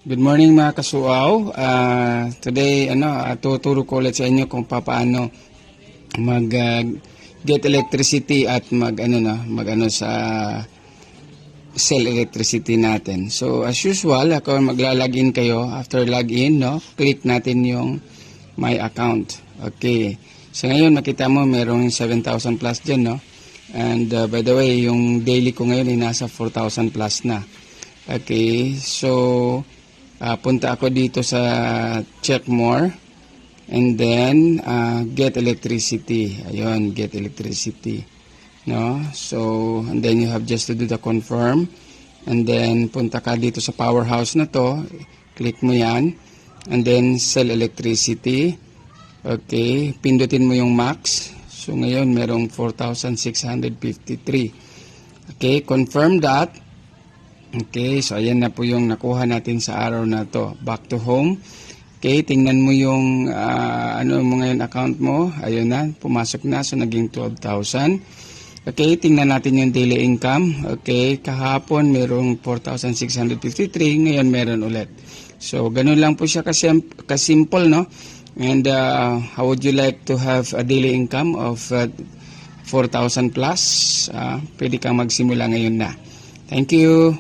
Good morning mga kasuaw. Today tuturo ko ulit sa inyo kung paano mag get electricity at mag sa cell electricity natin. So as usual, ako magla-login kayo. After login, click natin yung my account. Okay. So ngayon makita mo merong 7,000 plus diyan, no? And by the way, yung daily ko ngayon ay nasa 4,000 plus na. Okay. So punta ako dito sa check more and then get electricity. Ayun, get electricity, no? So and then you have just to do the confirm and then punta ka dito sa powerhouse na to, click mo yan and then sell electricity. Okay, pindutin mo yung max. So ngayon merong 4,653. Okay, confirm that. Okay, so ayan na po yung nakuha natin sa araw na to. Back to home. Okay, tingnan mo yung ano mo ngayon account mo. Ayun na, pumasok na. So naging 12,000. Okay, tingnan natin yung daily income. Okay, kahapon merong 4,653. Ngayon meron ulit. So ganun lang po siya kasimple, no? And how would you like to have a daily income of 4,000 plus? Pwede kang magsimula ngayon na. Thank you.